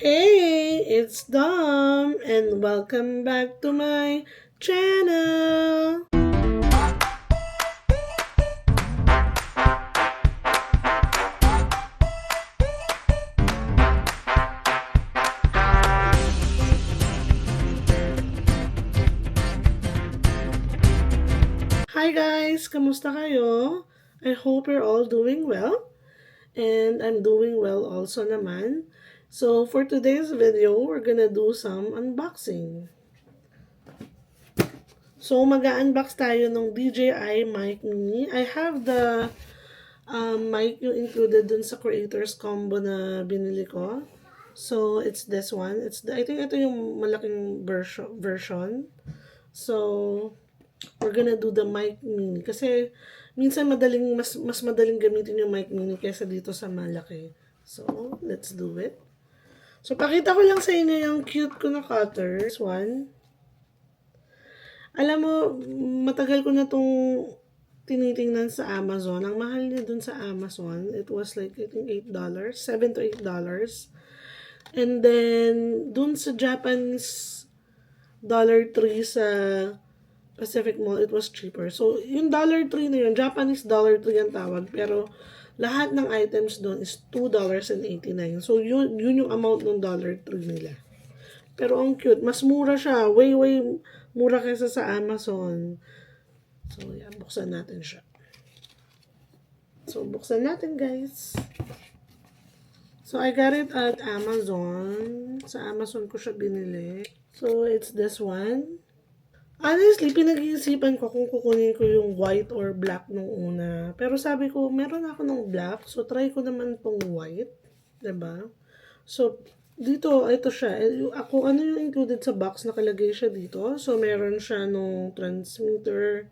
Hey, it's Dom and welcome back to my channel. Hi guys, kamusta kayo? I hope you're all doing well and I'm doing well also naman. So for today's video, we're gonna do some unboxing. So mag-unbox tayo ng DJI Mic Mini. I have the mic yung included dun sa creators combo na binili ko. So it's this one. I think ito yung malaking version. So we're gonna do the mic mini kasi minsan mas madaling gamitin yung mic mini kaysa dito sa malaki. So let's do it. So pakita ko lang sa inyo yung cute ko na cutter. This one. Alam mo, matagal ko na tong tinitingnan sa Amazon. Ang mahal niya dun sa Amazon, it was like, I think, $8. $7 to $8. And then, dun sa Japanese $3 sa Pacific Mall, it was cheaper. So, yung $3 na yun, Japanese $3 ang tawag. Pero, lahat ng items dun is $2.89. So, yun yung amount ng $3 nila. Pero, ang cute. Mas mura siya. Way mura kaysa sa Amazon. So, yan. Buksan natin siya. So, buksan natin, guys. So, I got it at Amazon. Sa Amazon ko siya binili. So, it's this one. Honestly, pinag-iisipan ko kung kukunin ko yung white or black nung una. Pero sabi ko, meron ako ng black. So, try ko naman tong white. Diba? So, dito, ito siya. Ako, ano yung included sa box, nakalagay siya dito. So, meron siya nung transmitter,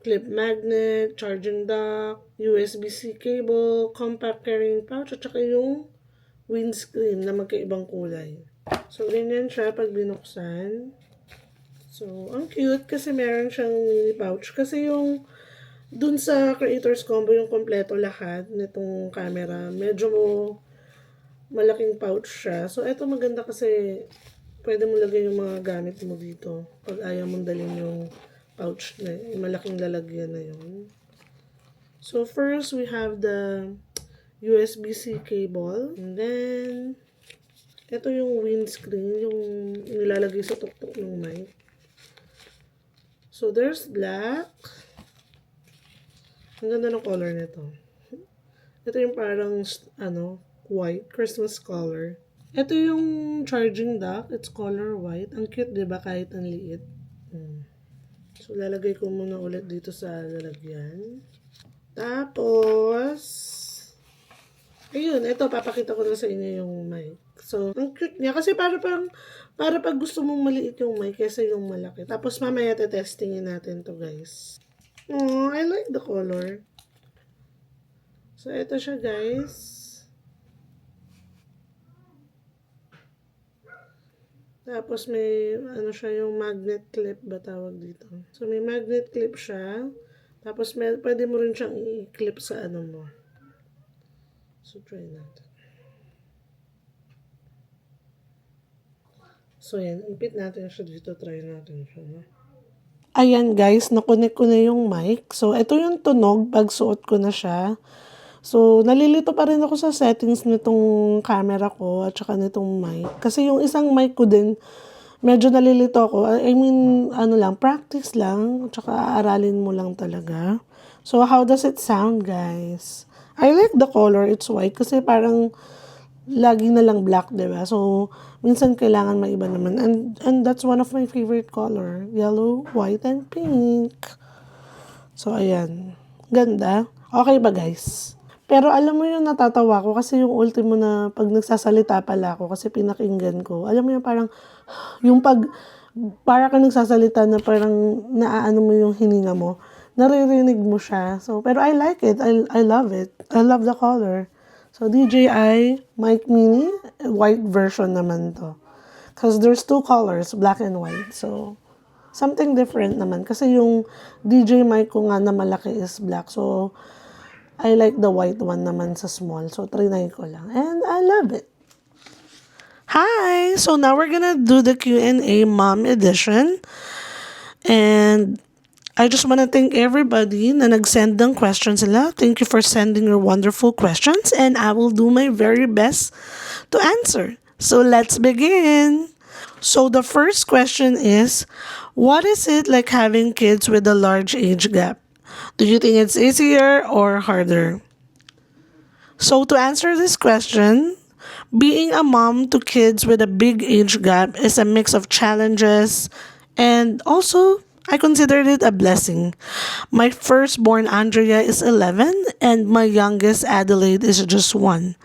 clip magnet, charging dock, USB-C cable, compact carrying pouch, at saka yung windscreen na magkaibang kulay. So, ganyan siya pag binuksan. So, ang cute kasi meron siyang mini pouch. Kasi yung dun sa creators combo, yung kompleto lahat nitong camera, medyo malaking pouch siya. So, eto maganda kasi pwede mo lagay yung mga gamit mo dito. Pag ayaw mong dalhin yung pouch na yung malaking lalagyan na yun. So, first, we have the USB-C cable. And then, ito yung windscreen, yung nilalagay sa tuktok ng mic. So, there's black. Ang ganda ng color nito. Ito yung parang, white, Christmas color. Ito yung charging dock. It's color white. Ang cute, diba? Kahit ang liit. So, lalagay ko muna ulit dito sa lalagyan. Tapos, ayun, ito, papakita ko na sa inyo yung mic. So, ang cute niya. Kasi para pag gusto mong maliit yung mic kaysa yung malaki. Tapos, mamaya testingin natin to guys. Oh, I like the color. So, ito siya, guys. Tapos, may, siya, yung magnet clip ba tawag dito. So, may magnet clip siya. Tapos, pwede mo rin siyang i-clip sa mo. So, try natin. So, yan. Ipit natin siya dito. Try natin siya, no? Ayan, guys. Nakunik ko na yung mic. So, ito yung tunog pag suot ko na siya. So, nalilito pa rin ako sa settings nitong camera ko at saka nitong mic. Kasi yung isang mic ko din, medyo nalilito ako. I mean, practice lang. At saka aaralin mo lang talaga. So, how does it sound, guys? I like the color. It's white kasi parang lagi na lang black, diba? So, minsan kailangan maiba naman. And that's one of my favorite color. Yellow, white, and pink. So, ayan. Ganda. Okay ba, guys? Pero alam mo yung natatawa ko kasi yung ultimo na pag nagsasalita pala ako kasi pinakinggan ko. Alam mo yung parang, para ka nagsasalita na parang naaano mo yung hininga mo. Naririnig mo siya. So, pero I like it. I love it. I love the color. So, DJI Mic Mini, white version naman to. Because there's two colors, black and white. So, something different naman. Kasi yung DJ mic ko nga na malaki is black. So, I like the white one naman sa small. So, trinay ko lang. And I love it. Hi. So now we're gonna do the Q&A mom edition. And I just want to thank everybody na nag-send ng questions sila. Thank you for sending your wonderful questions and I will do my very best to answer. So let's begin. So the first question is, what is it like having kids with a large age gap? Do you think it's easier or harder? So to answer this question, being a mom to kids with a big age gap is a mix of challenges and also I considered it a blessing. My firstborn Andrea is 11 and my youngest Adelaide is just 1.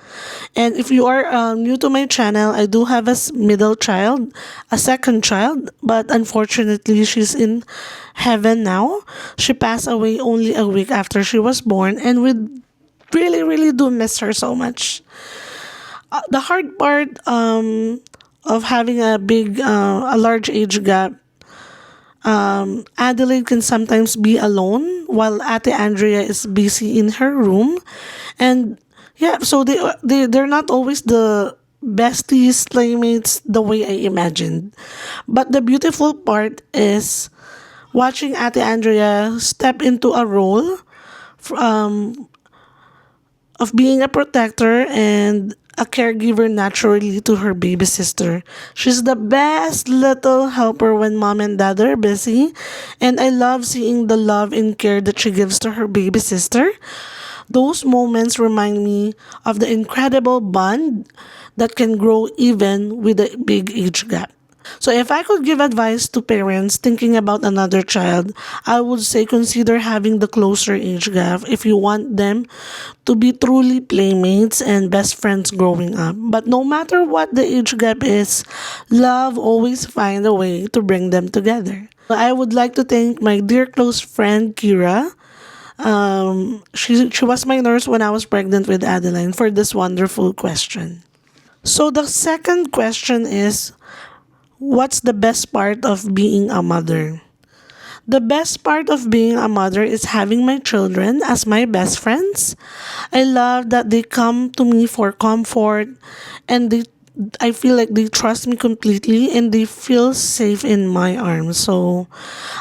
And if you are new to my channel, I do have a middle child, a second child, but unfortunately she's in heaven now. She passed away only a week after she was born and we really, really do miss her so much. The hard part of having a large age gap, Adelaide can sometimes be alone while Ate Andrea is busy in her room, and yeah, so they're not always the besties, playmates the way I imagined. But the beautiful part is watching Ate Andrea step into a role of being a protector and a caregiver naturally to her baby sister. She's the best little helper when mom and dad are busy, and I love seeing the love and care that she gives to her baby sister. Those moments remind me of the incredible bond that can grow even with a big age gap. So, if I could give advice to parents thinking about another child, I would say consider having the closer age gap if you want them to be truly playmates and best friends growing up. But no matter what the age gap is, love always finds a way to bring them together. I would like to thank my dear close friend Kira. She was my nurse when I was pregnant with Adeline for this wonderful question. So the second question is, what's the best part of being a mother? The best part of being a mother is having my children as my best friends. I love that they come to me for comfort and I feel like they trust me completely and they feel safe in my arms. So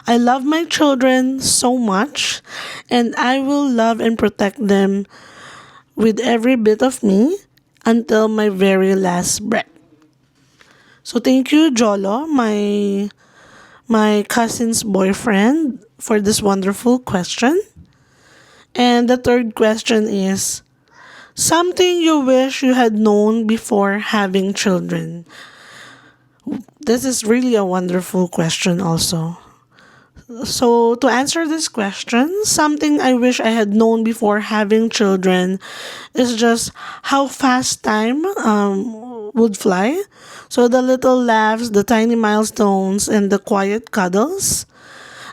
I love my children so much and I will love and protect them with every bit of me until my very last breath. So thank you, Jolo, my cousin's boyfriend, for this wonderful question. And the third question is something you wish you had known before having children. This is really a wonderful question, also. So, to answer this question, something I wish I had known before having children is just how fast time would fly. So, the little laughs, the tiny milestones, and the quiet cuddles,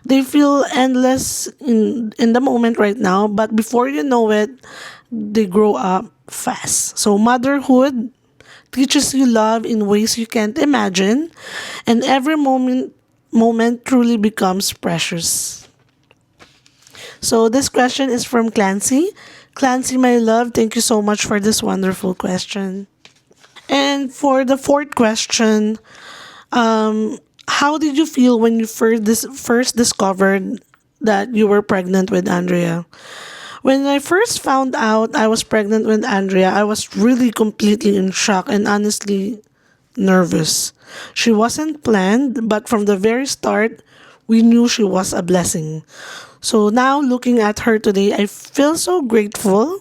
they feel endless in the moment right now, but before you know it, they grow up fast. So, motherhood teaches you love in ways you can't imagine, and every moment truly becomes precious. So this question is from Clancy. Clancy, my love, thank you so much for this wonderful question. And for the fourth question, how did you feel when you first discovered that you were pregnant with Andrea? When I first found out I was pregnant with Andrea, I was really completely in shock and honestly nervous. She wasn't planned, but from the very start, we knew she was a blessing. So now looking at her today, I feel so grateful.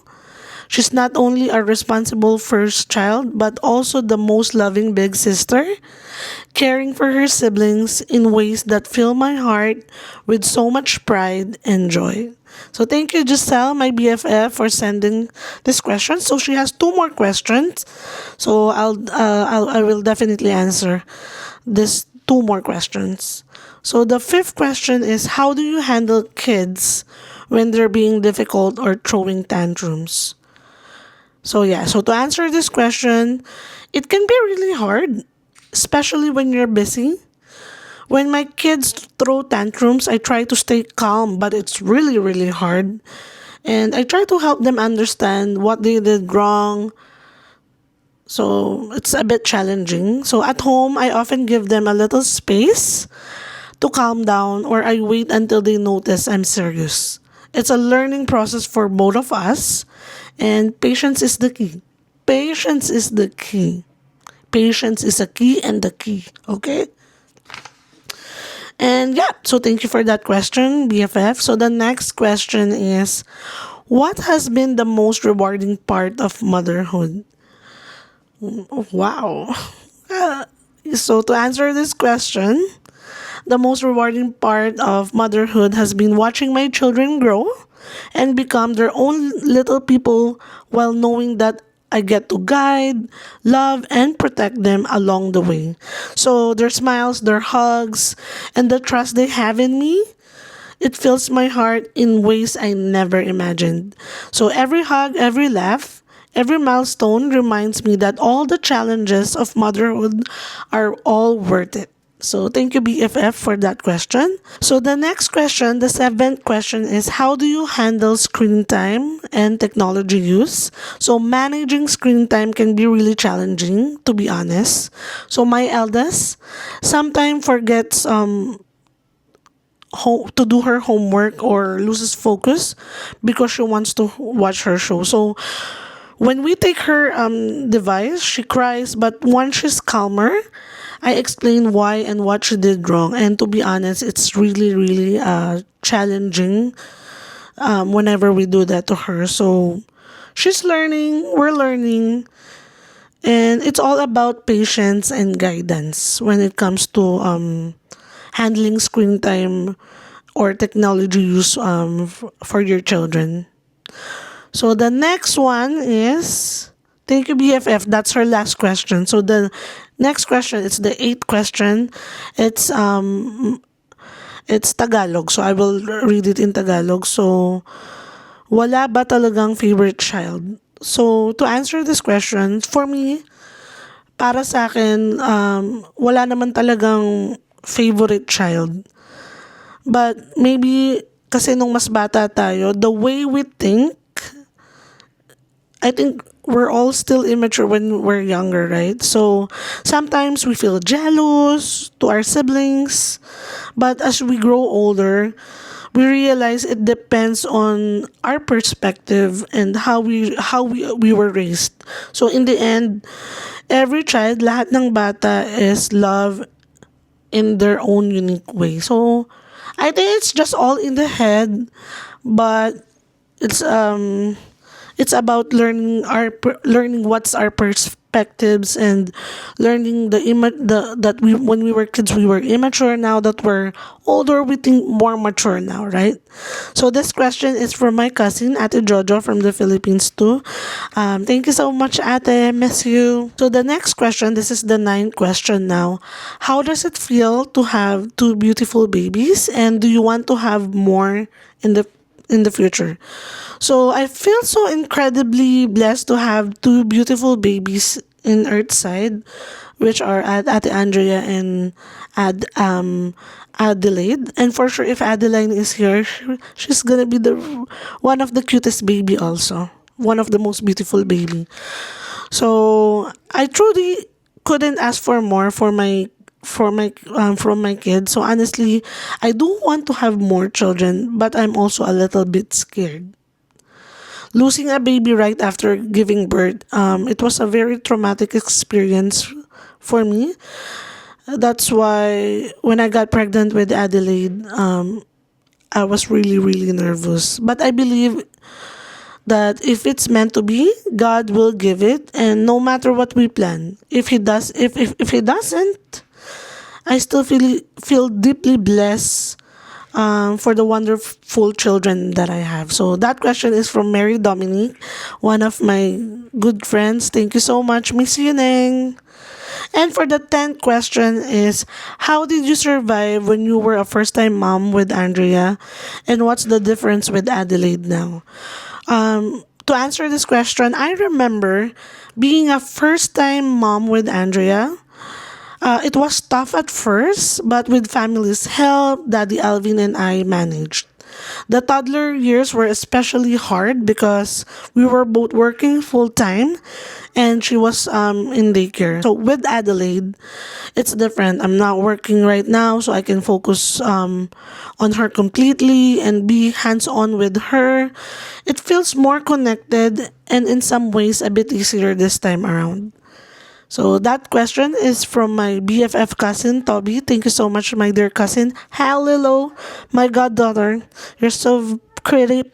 She's not only a responsible first child, but also the most loving big sister, caring for her siblings in ways that fill my heart with so much pride and joy. So thank you, Giselle, my BFF, for sending this question. So she has two more questions. So I will definitely answer this two more questions. So the fifth question is, how do you handle kids when they're being difficult or throwing tantrums? So yeah, so to answer this question, it can be really hard, especially when you're busy. When my kids throw tantrums, I try to stay calm, but it's really, really hard. And I try to help them understand what they did wrong, So it's a bit challenging. So at home, I often give them a little space to calm down, or I wait until they notice I'm serious. It's a learning process for both of us, and patience is the key. Patience is the key. Patience is a key and the key. Okay? And yeah, so thank you for that question, BFF. So the next question is, what has been the most rewarding part of motherhood? Wow. So to answer this question, the most rewarding part of motherhood has been watching my children grow and become their own little people, while knowing that I get to guide, love, and protect them along the way. So their smiles, their hugs, and the trust they have in me, it fills my heart in ways I never imagined. So every hug, every laugh, every milestone reminds me that all the challenges of motherhood are all worth it. So thank you, BFF, for that question. So the next question, the seventh question, is how do you handle screen time and technology use? So managing screen time can be really challenging, to be honest. So my eldest sometimes forgets to do her homework or loses focus because she wants to watch her show. So when we take her device, she cries, but once she's calmer, I explain why and what she did wrong. And to be honest, it's really, really challenging whenever we do that to her. So she's learning, we're learning, and it's all about patience and guidance when it comes to handling screen time or technology use for your children. So the next one is, thank you, BFF. That's her last question. So the next question, it's the eighth question. It's it's Tagalog. So I will read it in Tagalog. So wala ba talagang favorite child? So to answer this question, for me, para sa akin, wala naman talagang favorite child. But maybe kasi nung mas bata tayo, the way we think, I think we're all still immature when we're younger, right? So sometimes we feel jealous to our siblings, but as we grow older, we realize it depends on our perspective and how we were raised. So in the end, every child, lahat ng bata is love in their own unique way. So I think it's just all in the head, but it's um it's about learning what's our perspectives, and learning the that we, when we were kids, we were immature. Now that we're older, we think more mature now, right? So this question is from my cousin Ate Jojo from the Philippines too. Thank you so much, Ate. Miss you. So the next question, this is the ninth question now. How does it feel to have two beautiful babies, and do you want to have more in the future? So I feel so incredibly blessed to have two beautiful babies in Earthside, which are at Ate Andrea and Adelaide. And for sure, if Adeline is here, she's gonna be the one of the cutest baby also, one of the most beautiful baby. So I truly couldn't ask for more from my kids. So honestly, I do want to have more children, but I'm also a little bit scared. Losing a baby right after giving birth, it was a very traumatic experience for me. That's why when I got pregnant with Adelaide, I was really, really nervous. But I believe that if it's meant to be, God will give it, and no matter what we plan, if He doesn't, I still feel deeply blessed for the wonderful children that I have. So that question is from Mary Dominique, one of my good friends. Thank you so much, Miss Yuneng. And for the 10th question is, how did you survive when you were a first-time mom with Andrea? And what's the difference with Adelaide now? To answer this question, I remember being a first-time mom with Andrea. It was tough at first, but with family's help, Daddy Alvin and I managed. The toddler years were especially hard because we were both working full time and she was in daycare. So with Adelaide, it's different. I'm not working right now, so I can focus on her completely and be hands on with her. It feels more connected and in some ways a bit easier this time around. So that question is from my BFF cousin, Toby. Thank you so much, my dear cousin. Hello, my goddaughter. You're so pretty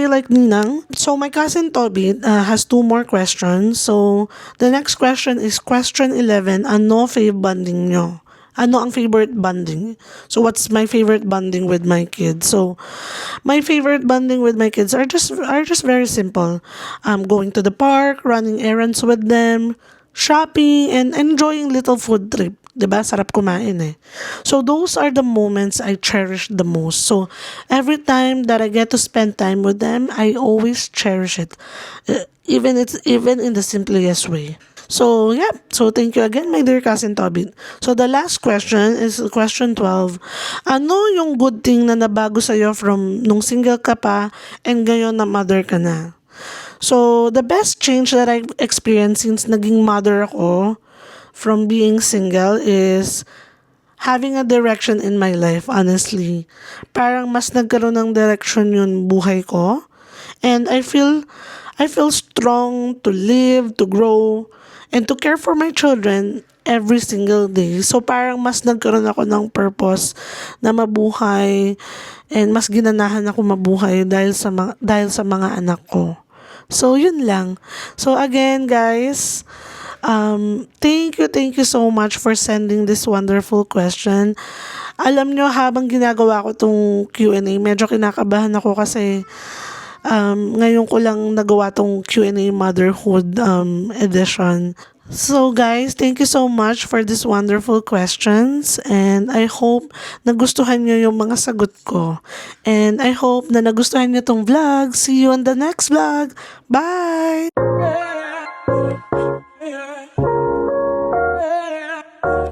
like Ninang. So my cousin Toby has two more questions. So the next question is question 11. Ano fave bonding nyo? Ano ang favorite bonding? So what's my favorite bonding with my kids? So my favorite bonding with my kids are just very simple. Going to the park, running errands with them, shopping, and enjoying little food trip. 'Di ba? Sarap kumain eh. So those are the moments I cherish the most. So every time that I get to spend time with them, I always cherish it. Even in the simplest way. So, yeah. So, thank you again, my dear cousin Tobin. So, the last question is question 12. Ano yung good thing na nabago sa'yo from nung single ka pa and ngayon na mother ka na? So, the best change that I've experienced since naging mother ako from being single is having a direction in my life, honestly. Parang mas nagkaroon ng direction yun buhay ko. And I feel strong to live, to grow, and to care for my children every single day. So parang mas nagkaroon ako ng purpose na mabuhay and mas ginanahan ako mabuhay dahil sa mga anak ko. So yun lang. So again guys, thank you so much for sending this wonderful question. Alam nyo, habang ginagawa ko tong Q&A, medyo kinakabahan ako kasi ngayon ko lang nagawa tong Q&A Motherhood edition. So guys, thank you so much for these wonderful questions and I hope nagustuhan nyo yung mga sagot ko. And I hope na nagustuhan nyo tong vlog. See you on the next vlog. Bye!